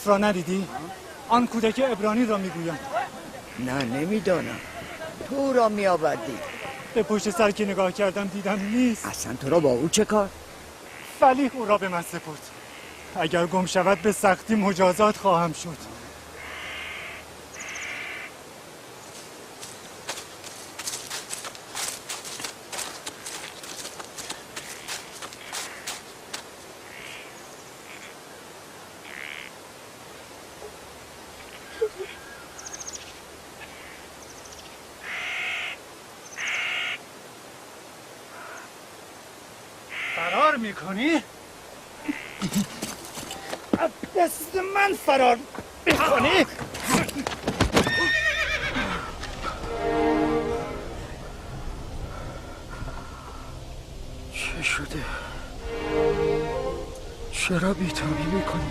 یوسف را ندیدی؟ آن کودک عبرانی را میگویم. نه نمیدانم. تو را می آوردی؟ به پشت سر که نگاه کردم دیدم نیست. اصلا تو را با او چه کار؟ فلیح او را به من سپرد. اگر گم شود به سختی مجازات خواهم شد. فرار میکنی؟ دست من فرار میکنی؟ چه شده؟ چرا بی‌تابی میکنی؟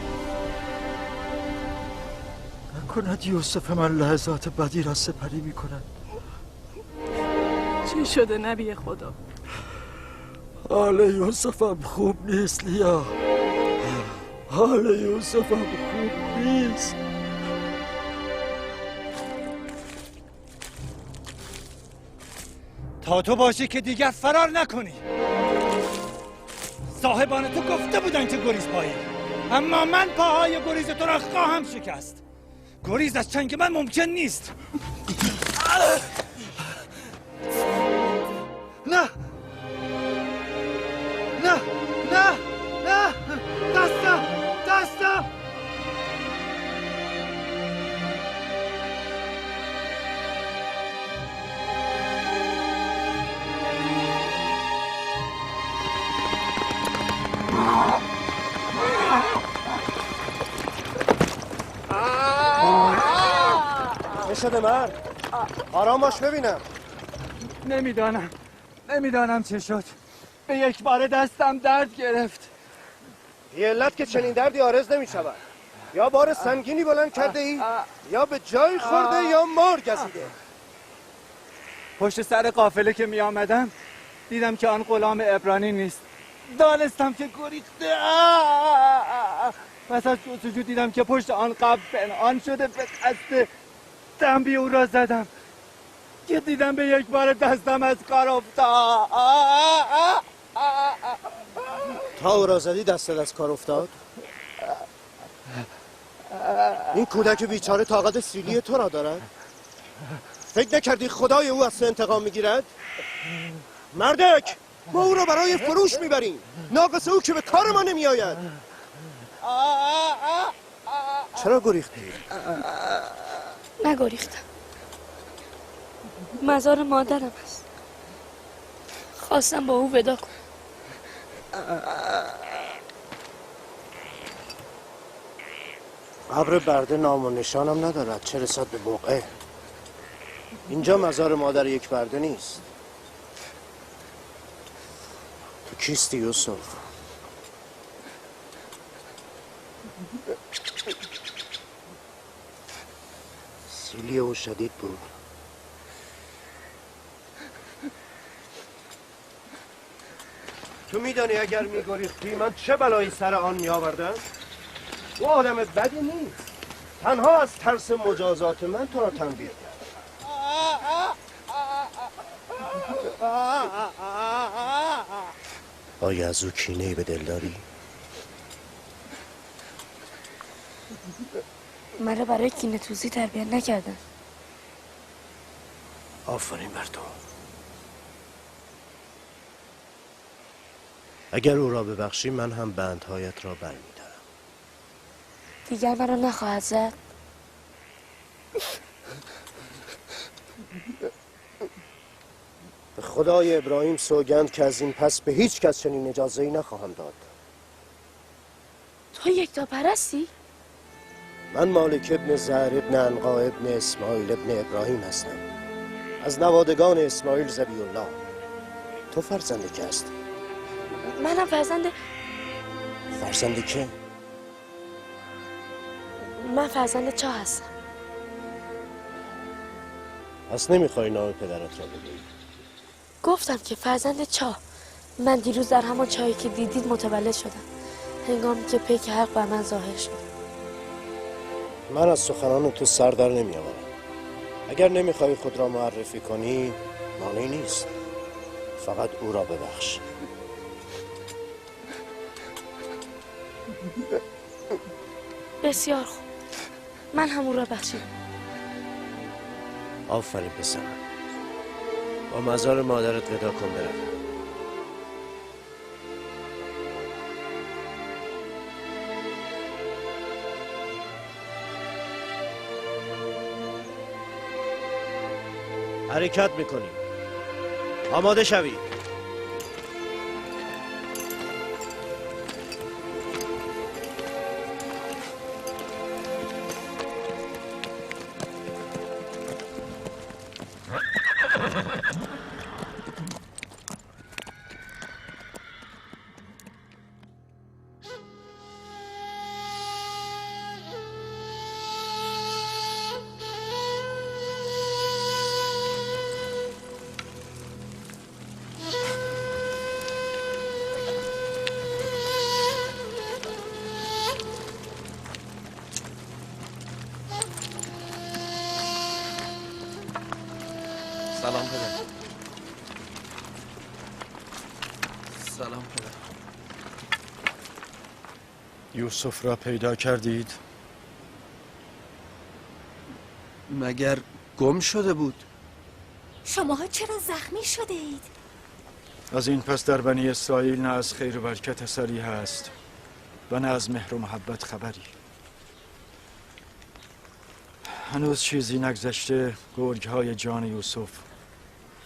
نکند یوسف من لحظات بدی را سپری میکند؟ چی شده نبی خدا؟ حال یوسفم خوب نیست لیا. حال یوسفم خوب نیست. تا تو باشی که دیگر فرار نکنی. صاحبان تو گفته بودن که گریز پایی، اما من پاهای گریز تو را خواهم شکست. گریز از چنگ من ممکن نیست. نه نه نه نه، دستم چه شده مرد؟ آرام باش ببینم. نمیدانم چه شد. به یک بار دستم درد گرفت. بی علت که چنین دردی عارض نمی شود. یا بار سنگینی بلند کرده ای یا به جای خورده یا مار گزیده. پشت سر قافله که می آمدم دیدم که آن غلام عبرانی نیست. دانستم که گریخته. پس از جستجو دیدم که پشت آن قبر پنهان شده. به قصد دنبی او را زدم که دیدم به یک بار دستم از کار افتاد. تا او را زدی دستت از کار افتاد؟ این کودک بیچاره طاقت سیلی تو را دارد؟ فکر نکردی خدای او از تو انتقام میگیرد؟ مردک، ما او را برای فروش میبریم. ناقص او که به کار ما نمیآید. چرا گریختی؟ نگریختم. مزار مادرم است. خواستم با او ودا کنم. قبر برده نام و نشانم ندارد، چه رسد به موقع. اینجا مزار مادر یک برده نیست. تو کیستی یوسف؟ سیلی او شدید بود. تو میدانی اگر میگریختی من چه بلایی سر آن میآوردم؟ او آدم بدی نیست. تنها از ترس مجازات من تو را تنبیه کرد. آیا از او کینه‌ای به دل داری؟ مرا برای کینه توزی تربیت نکردن. آفرین بر تو. اگر او را ببخشی من هم بندهایت را برمی‌دارم. دیگر مرا نخواهد زد. به خدای ابراهیم سوگند که از این پس به هیچ کس چنین اجازه‌ای نخواهم داد. تو یکتا پرستی؟ من مالک ابن زهر ابن عنقا ابن اسماعیل ابن ابراهیم هستم، از نوادگان اسماعیل ذبیح الله. تو فرزند که هستی؟ منم فرزند که؟ من فرزند چاه هستم. پس نمیخوای نام پدرت را بگویی؟ گفتم که فرزند چاه. من دیروز در همان چاهی که دیدید متولد شدم، هنگامی که پیک حق بر من ظاهر شد. من از سخنان تو سر در نمیآورم. اگر نمیخوای خود را معرفی کنی مانعی نیست، فقط او را ببخش. بسیار خوب، من هم او را بخشیدم. آفرین پسرم، با مزار مادرت ودا کن برویم. حرکت میکنیم. آماده شوید. سلام پدر. سلام پدر. یوسف را پیدا کردید؟ مگر گم شده بود؟ شماها چرا زخمی شده اید؟ از این پس در بنی اسرائیل نه از خیر و برکت اثری هست و نه از مهر و محبت خبری. هنوز چیزی نگذشته گرگ‌های جان یوسف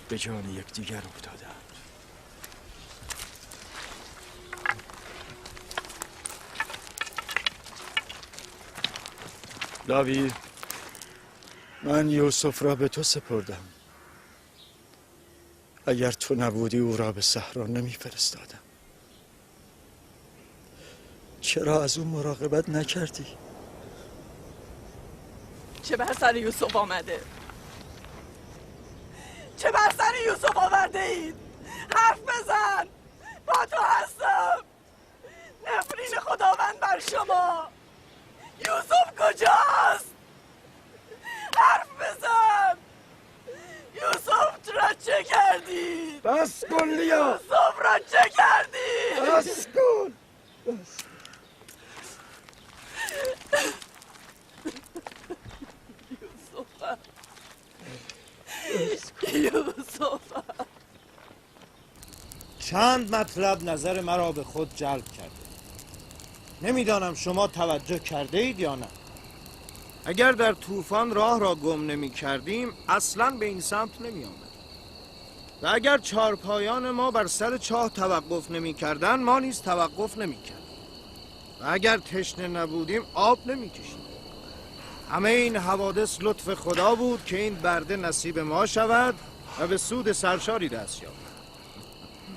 به جان یکدیگر افتادند. لاوی، من یوسف را به تو سپردم. اگر تو نبودی او را به صحرا نمی‌فرستادم. چرا از او مراقبت نکردی؟ چه بر سر یوسف آمده؟ چه بر سر یوسف آورده اید؟ حرف بزن! با تو هستم! نفرین خداوند بر شما! یوسف کجاست؟ حرف بزن! یوسف را چه کردی؟ بس کن لیا! یوسف را چه کردی؟ بس کن! یوسف چند مطلب نظر مرا به خود جلب کرده. نمیدانم شما توجه کرده اید یا نه. اگر در طوفان راه را گم نمی کردیم اصلاً به این سمت نمی آمد. و اگر چارپایان ما بر سر چاه توقف نمی کردن ما نیز توقف نمی کردیم. و اگر تشنه نبودیم آب نمی کشیم. همه این حوادث لطف خدا بود که این برده نصیب ما شود و به سود سرشاری دست یابد.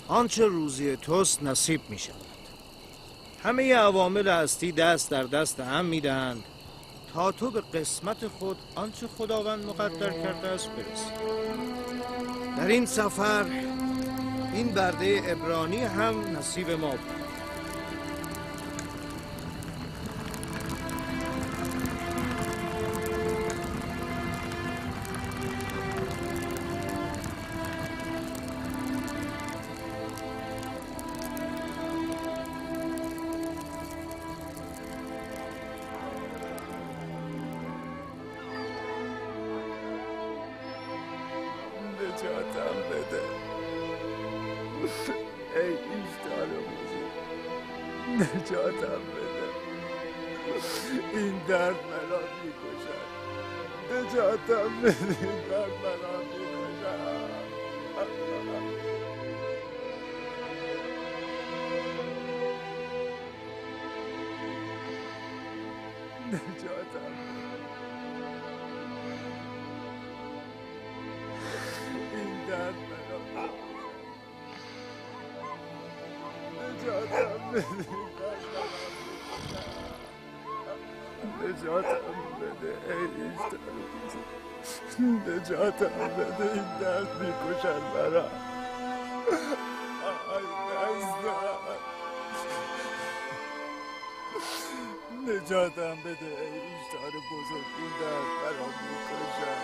آنچه روزی توست نصیب می شود. همه عوامل هستی دست در دست هم می دهند تا تو به قسمت خود آنچه خداوند مقدر کرده است برسی. در این سفر این برده عبرانی هم نصیب ما بود. نجاتم بده ای ایشتار موزی، نجاتم بده. این درد مرا میکشد. نجاتم بده، این درد مرا میکشد. نجاتم این درد مرا نجاتم بده. نجاتم بده ای ایشتر، نجاتم بده. این درد میکشد مرا. آی دستم، نجاتم بده این شهر بزرگون در برام میکشن.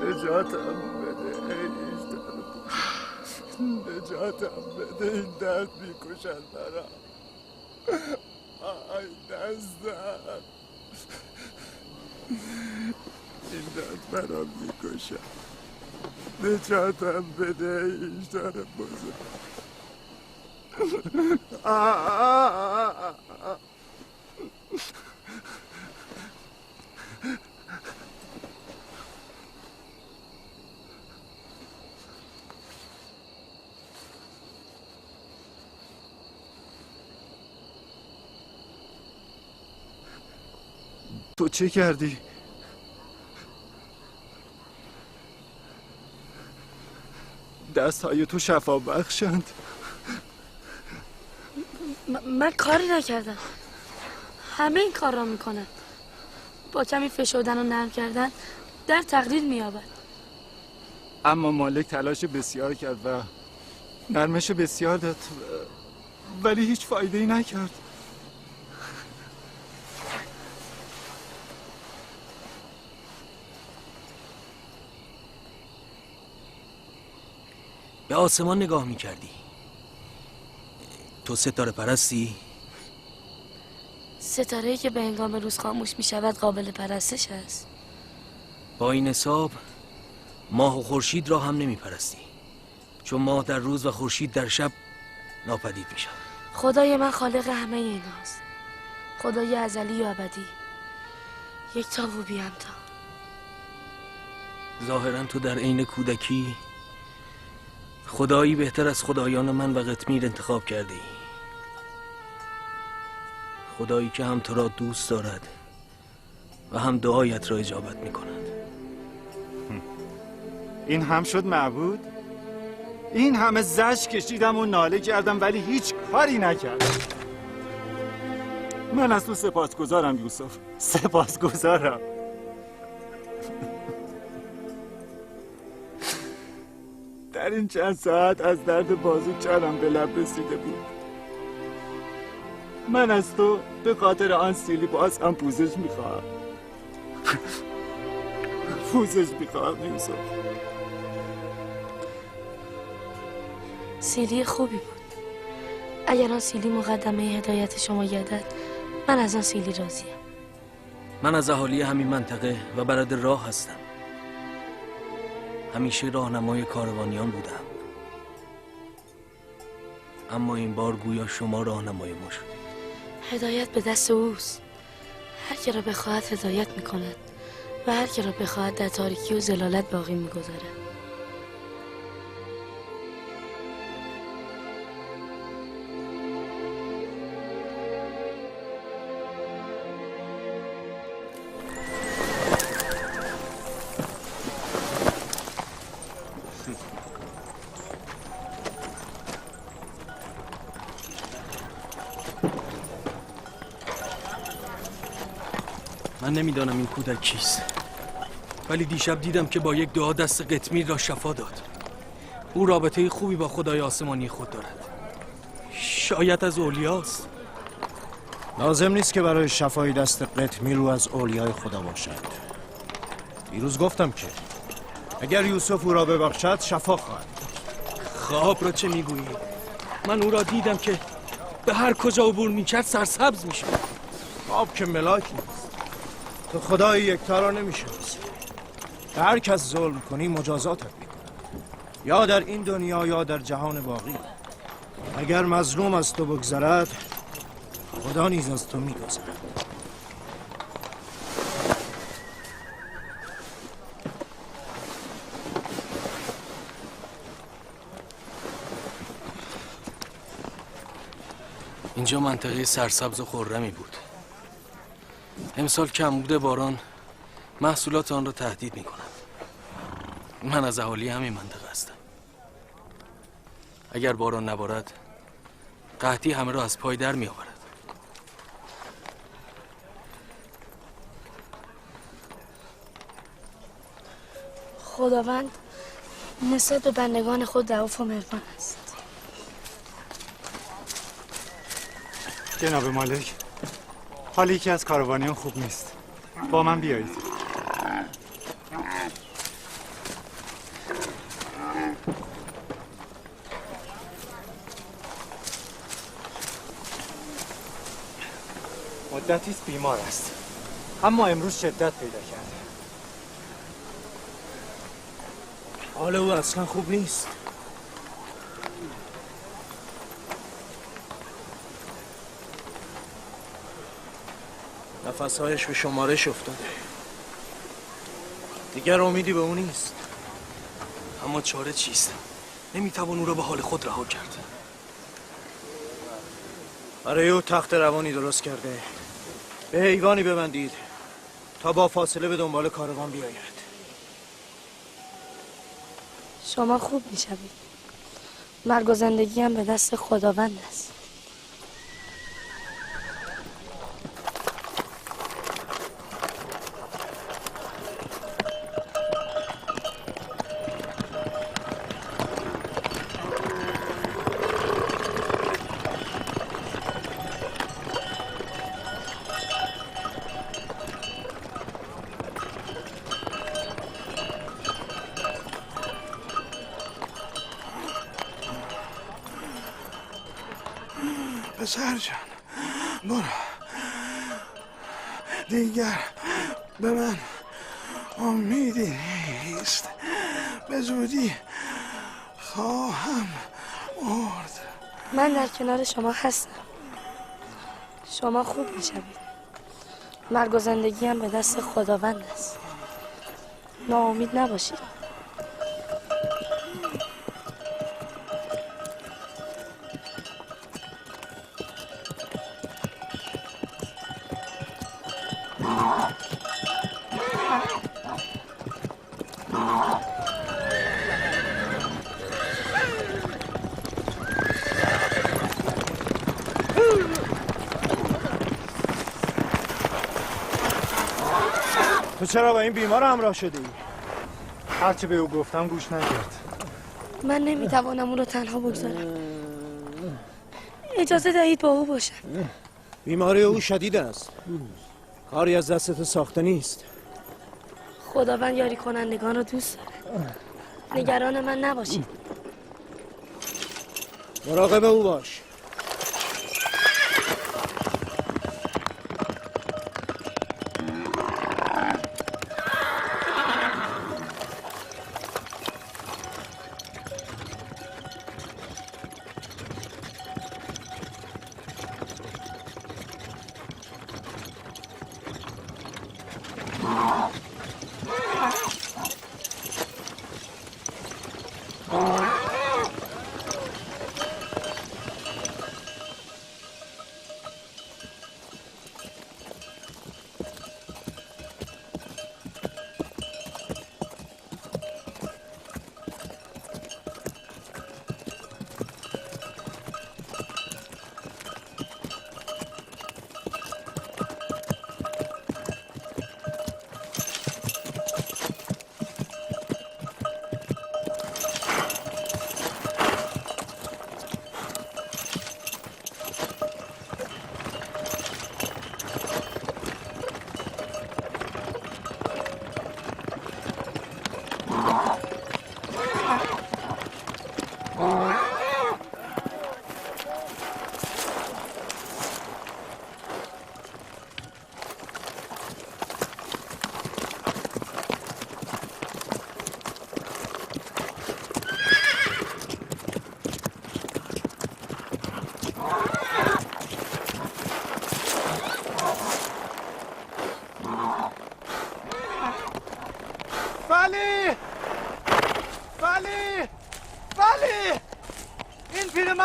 نجاتم بده نجاتم بده این درد میکشن برم. آی دستم این درد برام میکشن. نجاتم بده این شهر بزرگ. تو چه کردی؟ دستهای تو شفا بخشند. من کاری نکردم. همه این کار را میکنن. با کمی فشردن و نرم کردن در تقلیل مییابد. اما مالک تلاش بسیار کرد و نرمش بسیار داد ولی هیچ فایده ای نکرد. به آسمان نگاه میکردی. تو ستاره پرستی؟ ستاره‌ای که به هنگام روز خاموش میشود قابل پرستش است. با این حساب ماه و خورشید را هم نمیپرستی، چون ماه در روز و خورشید در شب ناپدید میشن. خدای من خالق همه ایناست. خدای ازلی و ابدی، یک تا و بی همتا. ظاهرا تو در عین کودکی خدایی بهتر از خدایان من و قطمیر انتخاب کرده ای. خدایی که هم تو را دوست دارد و هم دعایت را اجابت می کند. این هم شد معبود؟ این همه زجر کشیدم و ناله کردم ولی هیچ کاری نکردم. من از تو سپاسگزارم یوسف، سپاسگزارم. در این چند ساعت از درد بازو چرم به لب رسیده بود. من از تو به خاطر آن سیلی باز هم پوزش میخواهم. پوزش میخواهم یوسف. سیلی خوبی بود. اگر آن سیلی مقدمه هدایت شما گردد، من از آن سیلی راضیم. من از اهالی همین منطقه و برادر راه هستم. همیشه راهنمای کاروانیان بودم، اما این بار گویا شما راهنمای ما شدید. هدایت به دست اوست. هر که را بخواهد هدایت میکند و هر که را بخواهد در تاریکی و ضلالت باقی میگذارد. من نمیدانم این کودک کیست، ولی دیشب دیدم که با یک دعا دست قطمیر را شفا داد. او رابطه خوبی با خدای آسمانی خود دارد. شاید از اولیاست. لازم نیست که برای شفای دست قطمیر رو از اولیای خدا باشد. دیروز گفتم که اگر یوسف او را ببخشد شفا خواهد. خواب را چه میگویی؟ من او را دیدم که به هر کجا عبور میکرد سرسبز میشد. خواب که ملاک نیست. تو خدای یکتا را نمیشناسی. به هر کس ظلم کنی مجازاتت میکنه، یا در این دنیا یا در جهان باقی. اگر مظلوم از تو بگذرد خدا نیز از تو میگذرد. اینجا منطقه سرسبز و خرمی بود. امسال کمبود باران محصولات آن را تهدید می کند. من از اهالی همین منطقه هستم. اگر باران نبارد قحطی همه را از پای در می آورد. خداوند نسبت به بندگان خود رئوف و مهربان است. جناب مالک، حال یکی از کاروانیان خوب نیست. با من بیایید. مدتی است بیمار است، اما امروز شدت پیدا کرده. حال او اصلا خوب نیست. نفسهایش به شمارش افتاده. دیگر امیدی به او نیست. اما چاره چیست؟ نمیتوان او را به حال خود رها کرد. برای او تخت روانی درست کرده. به حیوانی ببندید تا با فاصله به دنبال کاروان بیاید. شما خوب میشوید. مرگ و زندگی هم به دست خداوند است. پسر جان برو، دیگر به من امیدی نیست. به زودی خواهم مرد. من در کنار شما هستم. شما خوب میشوید. مرگ و زندگی هم به دست خداوند است. ناامید نباشید. تو چرا با این بیمار همراه شده ای؟ هرچه به او گفتم گوش نکرد. من نمیتوانم او را تنها بگذارم. اجازه دهید با او باشم. بیماری او شدید است. کاری از دست تو ساخته نیست. خداوند یاری کنندگان را دوست دارد. نگران من نباشید. مراقب او باش.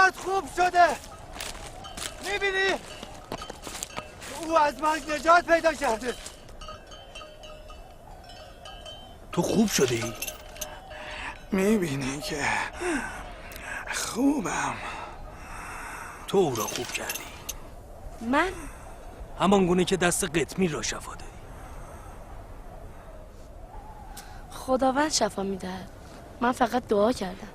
حالت خوب شده. میبینی؟ او از مرگ نجات پیدا کرده. تو خوب شده ای؟ میبینی که خوبم. تو او را خوب کردی. من؟ همان گونه که دست قطمیر را شفا دادی. خداوند شفا میدهد. من فقط دعا کردم.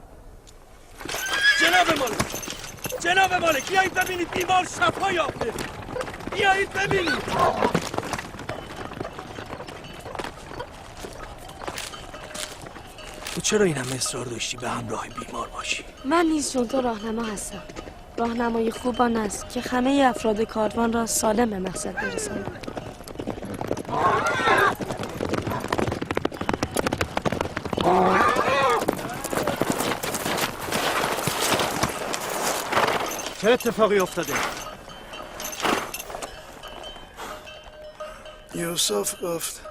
جناب مالک بیایید ببینید بیمار شفا یافته. بیایید ببینید. تو چرا این همه اصرار داشتی به همراه بیمار باشی؟ من نیز چون تو راهنما هستم. راهنمای خوب آن است که همه افراد کاروان را سالم به مقصد برسانند. چه اتفاقی افتاده؟ یوسف گفت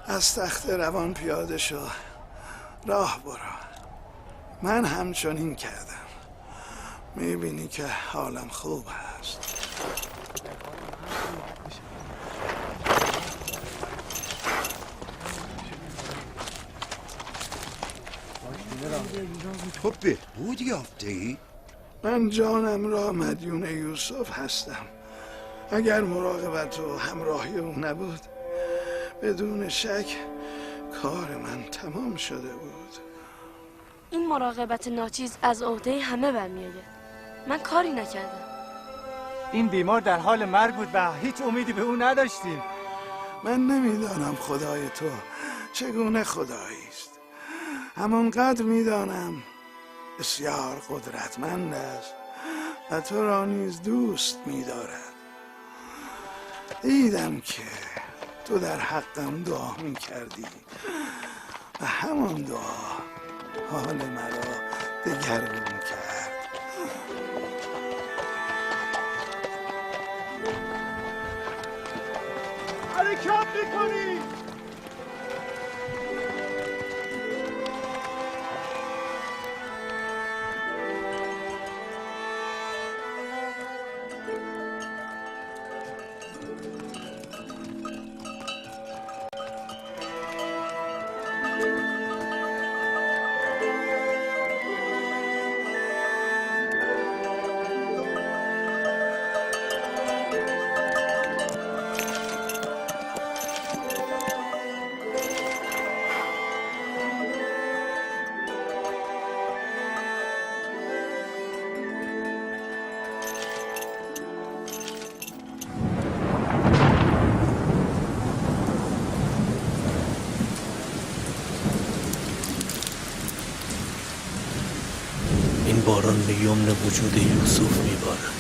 از تخت روان پیاده شو، راه برو. من همچنین کردم. میبینی که حالم خوب هست. تو بهبود یافته ای؟ من جانم را مدیون یوسف هستم. اگر مراقبت و همراهی او نبود بدون شک کار من تمام شده بود. این مراقبت ناچیز از عهده همه برمیآید. من کاری نکردم. این بیمار در حال مرگ بود و هیچ امیدی به او نداشتیم. من نمیدانم خدای تو چگونه خدایی است. همانقدر میدانم بسیار قدرتمند است و تو را نیز دوست می‌دارد. دیدم که تو در حقم دعا می‌کردی و همان دعا حال مرا دگرگون کرد. حرکت میکنی؟ این باران به یمن وجود یوسف میبارد.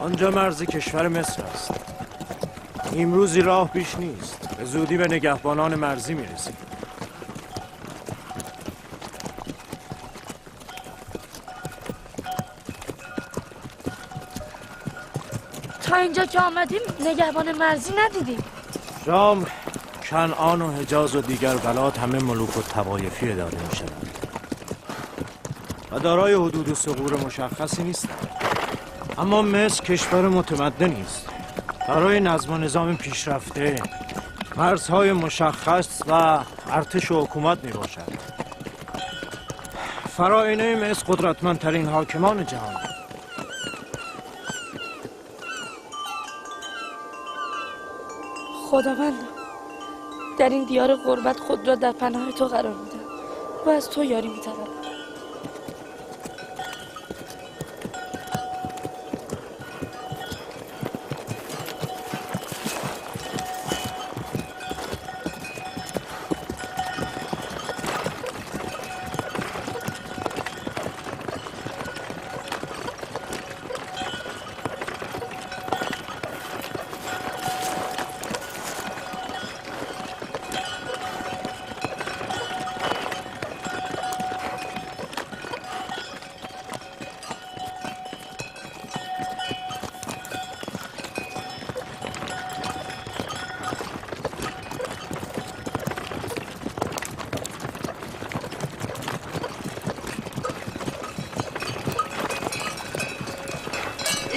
آنجا مرز کشور مصر است. امروزی راه بیش نیست. به زودی به نگهبانان مرزی میرسیم. تا اینجا که آمدیم نگهبان مرزی ندیدیم. شام، کنعان و حجاز و دیگر بلاد همه ملوک و طوایفی اداره میشوند و دارای حدود و ثغور مشخصی نیستند. اما مصر کشور متمدنی است. برای نظم و نظام پیشرفته مرزهای مشخص و ارتش و حکومت می باشد. فراعنه مصر قدرتمندترین حاکمان جهان. خداوند در این دیار غربت خود را در پناه تو قرار میدم و از تو یاری می‌طلبم.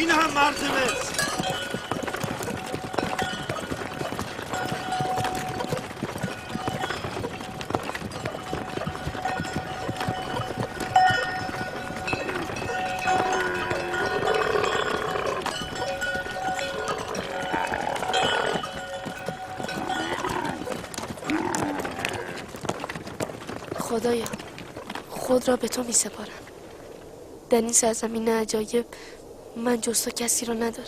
این هم مرز مصر. خدایا خود را به تو می سپارم. در این سرزمین عجایب من جز تو کسی را ندارم.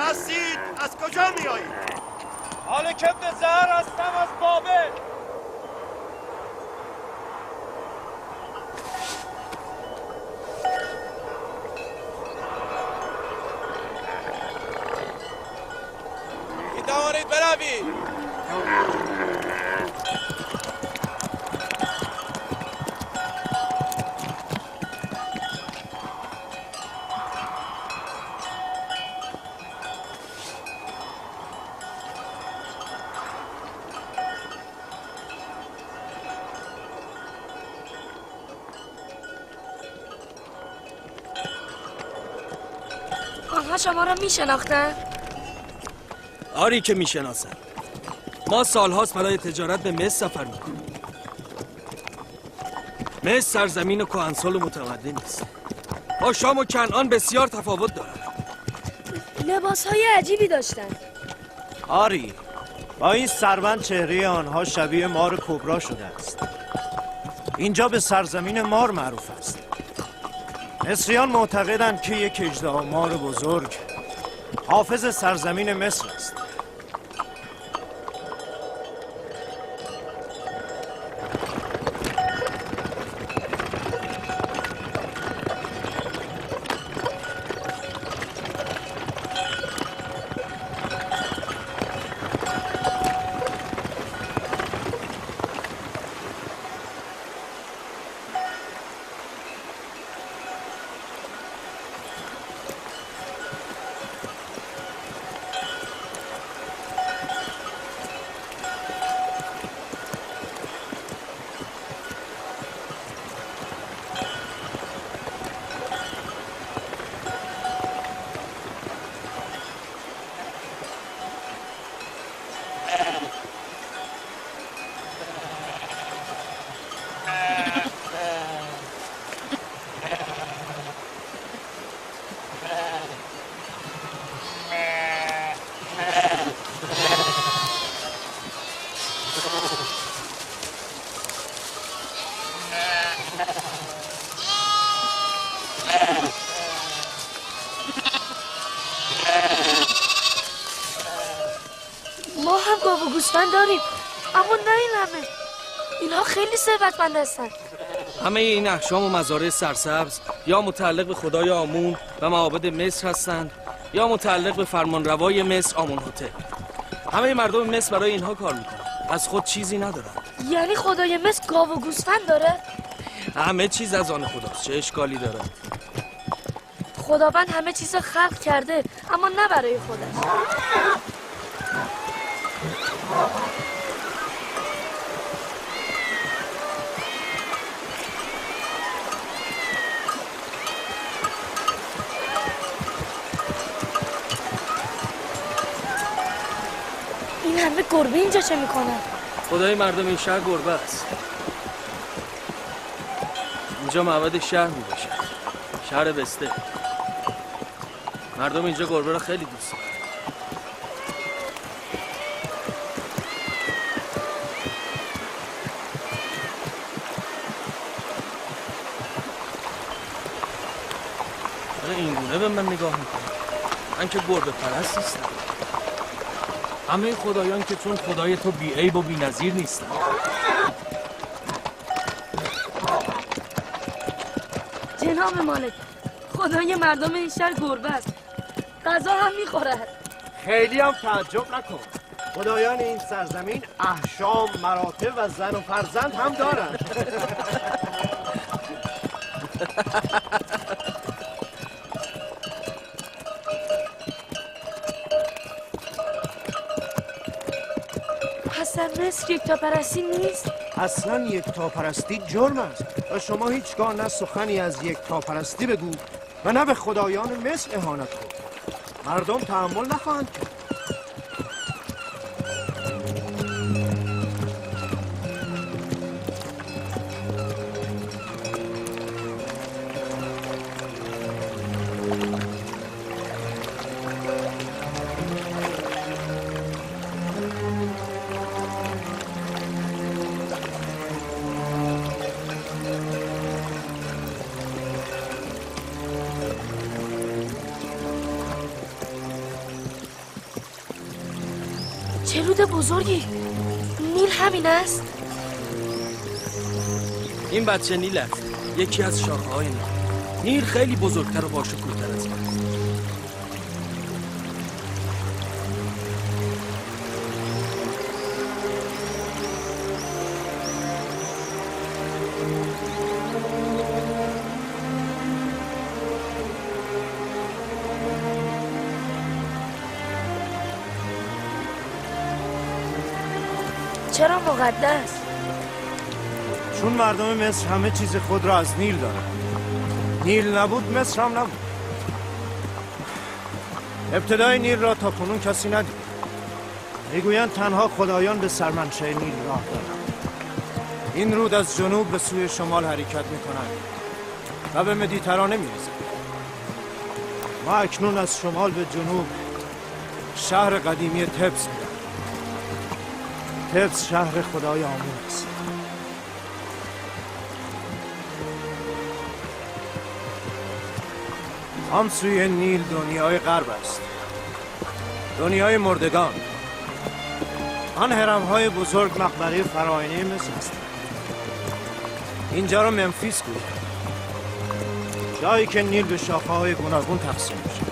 هستید؟ از کجا می آیید؟ مالک ابن زهر هستم از بابل. می توانید بروید. آنها شما را می شناختن؟ آری که می شناسن. ما سالهاست برای تجارت به مصر سفر می کنیم. مصر سرزمین کهنسال و متمدنی است. با شام و کنعان بسیار تفاوت دارد. لباس های عجیبی داشتن. آری، با این سربند چهره آنها شبیه مار کبرا شده است. اینجا به سرزمین مار معروف است. مصریان معتقدند که یک اژدها مار بزرگ حافظ سرزمین مصر است. ما هم گاو و گوسفند داریم، اما نه این همه. اینها خیلی ثروتمند هستند. همه این احشام و مزارع سرسبز یا متعلق به خدای آمون و معابد مصر هستند یا متعلق به فرمانروای مصر آمون‌هوتپ. همه مردم مصر برای اینها کار میکنند. از خود چیزی ندارند. یعنی خدای مصر گاو و گوسفند داره؟ همه چیز از آن خداست. چه اشکالی دارد؟ خداوند همه چیز خلق کرده، اما نه برای خودش. این همه گربه اینجا چه میکنن؟ خدای مردم این شهر گربه است. اینجا معبد شهر میباشد. شهر بسته. مردم اینجا گربه را خیلی دوست دارن. این گونه به من نگاه میکنه. من که گربه پرست نیستم. همه خدایان که چون خدای تو بی عیب و بی نظیر نیستن. جناب مالک، خدای مردم این شهر گربه است. غذا هم میخورد. خیلی هم تعجب نکن. خدایان این سرزمین احشام، مراتب و زن و فرزند هم دارند. پس در مصر یکتاپرستی نیست؟ اصلا یکتاپرستی جرم است و شما هیچگاه نه سخنی از یکتاپرستی بگو و نه به خدایان مصر اهانت کن. مردم تحمل نخواهند کرد. چه رود بزرگی؟ نیل همین است؟ این بچه نیل است، یکی از شاخه‌های نیل. نیل خیلی بزرگتر و باشکوه‌تر از من. چرا مقدس؟ چون مردم مصر همه چیز خود را از نیل دارند. نیل نبود مصر هم نبود. ابتدای نیل را تا کنون کسی ندید. میگویند تنها خدایان به سرمنشه نیل راه دارند. این رود از جنوب به سوی شمال حرکت می‌کند و به مدیترانه می‌ریزد. ما اکنون از شمال به جنوب شهر قدیمی تبس می‌رویم. تبس شهر خدای آمون است. آن سوی نیل دنیای غرب است، دنیای مردگان. آن هرم‌های بزرگ مقبره فراعنه مصر است. اینجا را منفیس گوید، جایی که نیل به شاخه‌های گوناگون تقسیم می‌شود.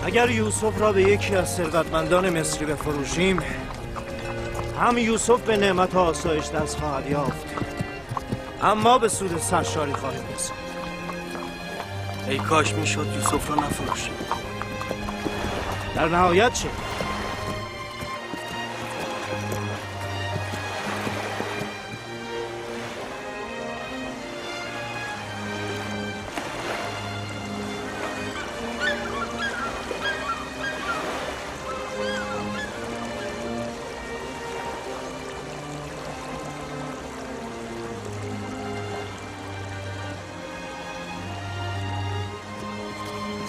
اگر یوسف را به یکی از ثروتمندان مصری بفروشیم، هم یوسف به نعمت و آسایش دست خواهد یافت، اما به سود سرشاری خواهیم رسید. ای کاش میشد یوسف را نفروشیم. در نهایت چه؟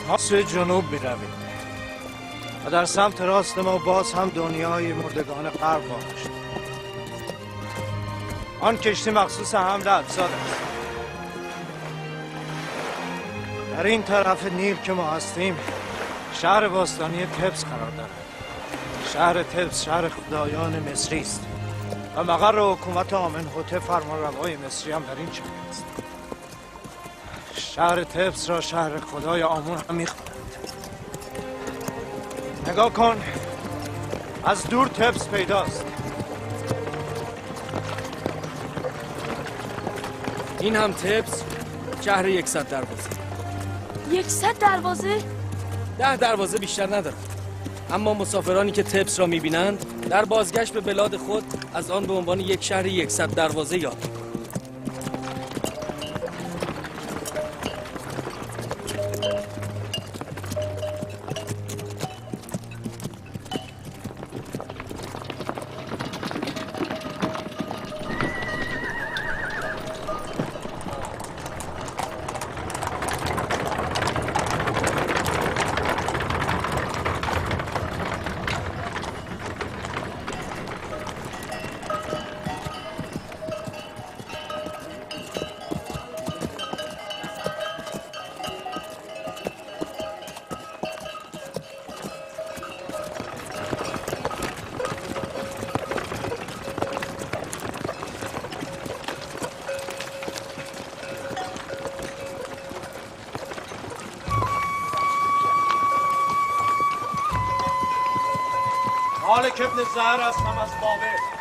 ما سوی جنوب می رویم و در سمت راست ما باز هم دنیای مردگان غرب واقع شد. آن کشتی مخصوص حمل اجساد است. در این طرف نیل که ما هستیم شهر باستانی تبس قرار دارد. شهر تبس شهر خدایان مصری است و مقر حکومت آمنحتب فرمانروای مصری هم در این شهر است. شهر تبس را شهر خدای آمون هم می‌خوانند. نگاه کن، از دور تبس پیداست. این هم تبس، شهر 100 دروازه. 100 دروازه؟ 10 دروازه بیشتر ندارد. اما مسافرانی که تبس را می‌بینند در بازگشت به بلاد خود از آن به عنوان یک شهر 100 دروازه یاد می‌کنند. مالک ابن زهر هستم از بابل.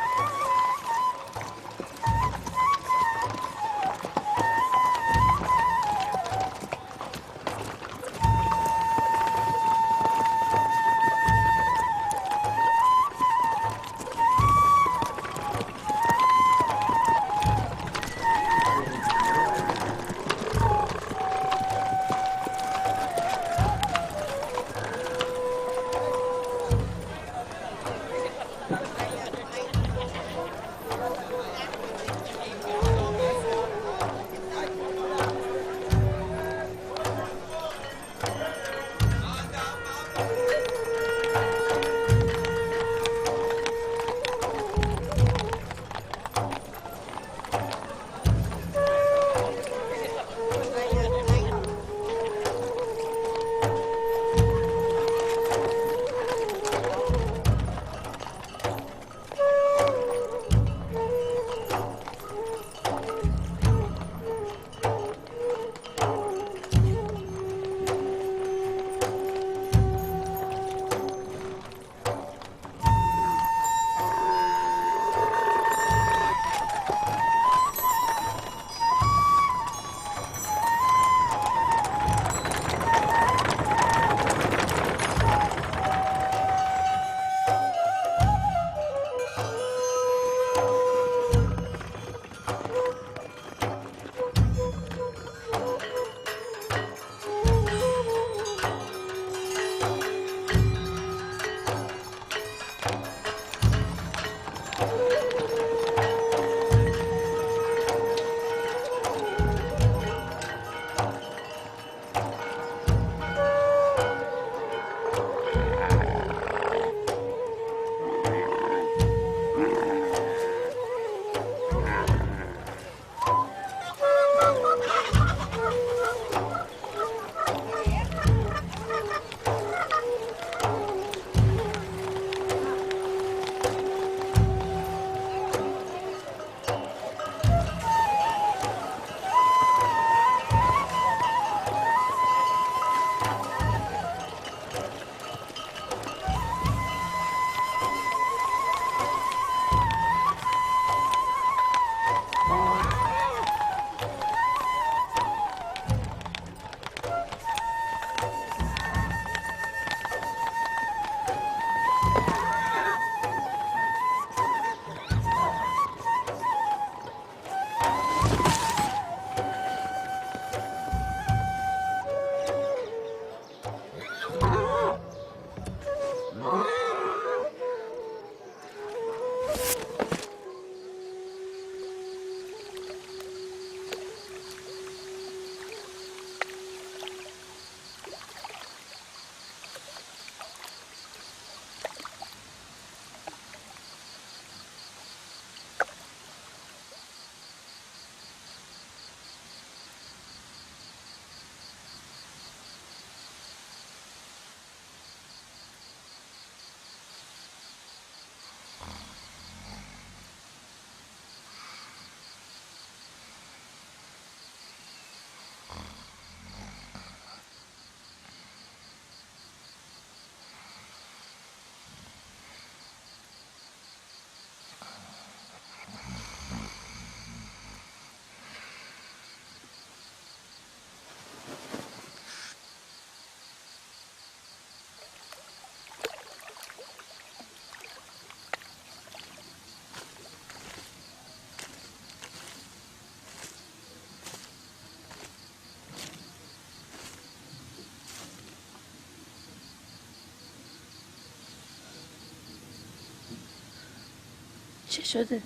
چه شده؟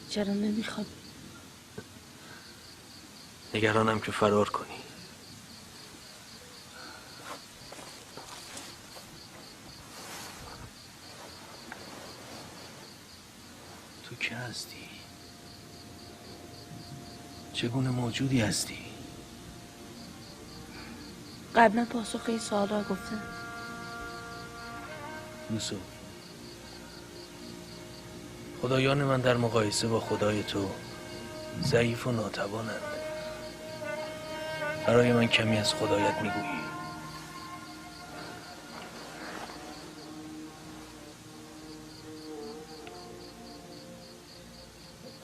چرا نمیخوابی؟ نگرانم که فرار کنی. تو که هستی؟ چگونه موجودی هستی؟ قبلا پاسخ این سوال را گفتم. یوسف، خدایان من در مقایسه با خدای تو ضعیف و ناتوانند. برای من کمی از خدایت میگویی؟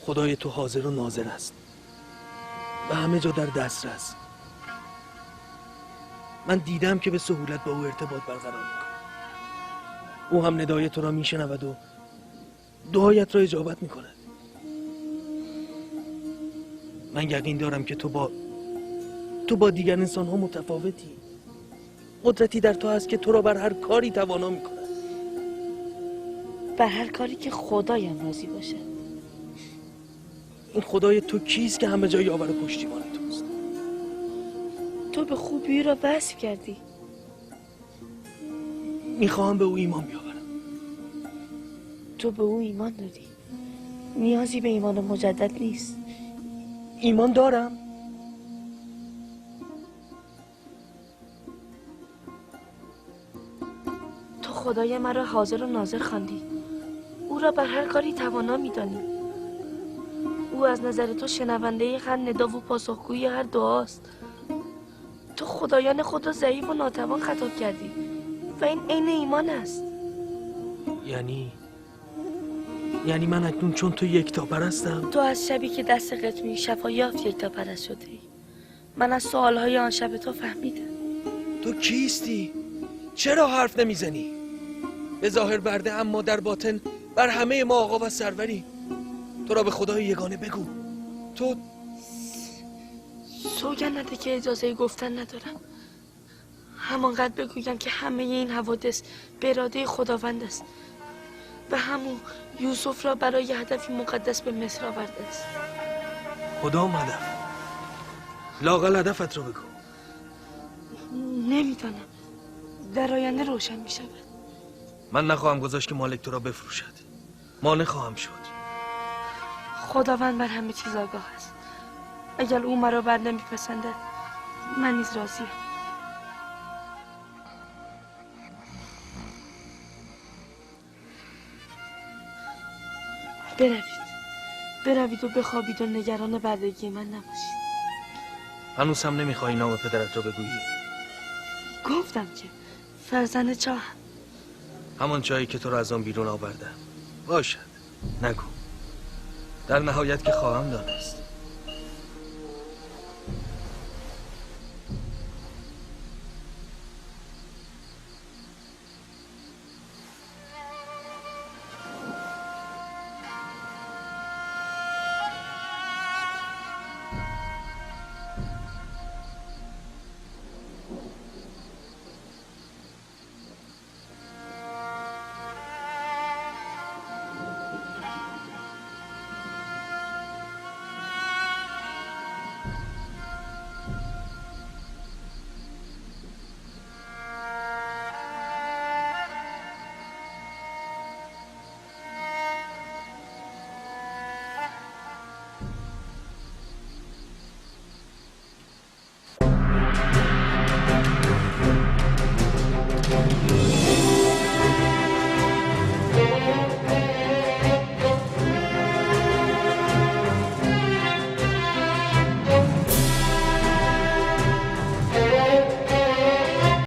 خدای تو حاضر و ناظر است و همه جا در دسترس. من دیدم که به سهولت با او ارتباط برقرار میکنه. او هم ندای تو را میشنود و دعایت را اجابت میکند. من یقین دارم که تو با دیگر انسان ها متفاوتی. قدرتی در تو هست که تو را بر هر کاری توانا میکند. بر هر کاری که خدایم راضی باشه. این خدای تو کیست که همه جا یاور و پشتیبان توست؟ تو به خوبی را وصف کردی. میخواهم به او ایمان بیاورم. تو به او ایمان داری. نیازی به ایمان مجدد نیست. ایمان دارم. تو خدای مرا حاضر و ناظر خواندی. او را بر هر کاری توانا میدانی. او از نظر تو شنونده هر ندا و پاسخگوی هر دعاست. تو خدایان خود را ضعیف و ناتوان خطاب کردی و این عین ایمان است. یعنی من اکنون چون تو یکتا پرستم؟ تو از شبی که دست قطمی شفا یافت یکتا پرست شده ای. من از سوالهای آن شب تو فهمیدم. تو کیستی؟ چرا حرف نمیزنی؟ به ظاهر برده اما در باطن بر همه ما آقا و سروری. تو را به خدای یگانه بگو. تو سوگند نده که اجازه گفتن ندارم. همانقدر بگویم که همه این حوادث به اراده خداوند است و همون یوسف را برای هدفی مقدس به مصر آورده است. کدام هدف؟ لااقل هدفت رو بگو. نمیدانم. در آینده روشن می شود. من نخواهم گذاشت که مالک تو را بفروشد. مانع خواهم شد. خداوند بر همه چیز آگاه است. اگر او مرا بر نمیپسندد من نیز راضیم. بروید و بخوابید و نگران بردگی من نباشید. هنوز هم نمیخوایی نام پدرت را بگویی؟ گفتم که فرزند چاه. همان چایی که تو را از آن بیرون آوردم. باشد، نگو. در نهایت که خواهم دانست.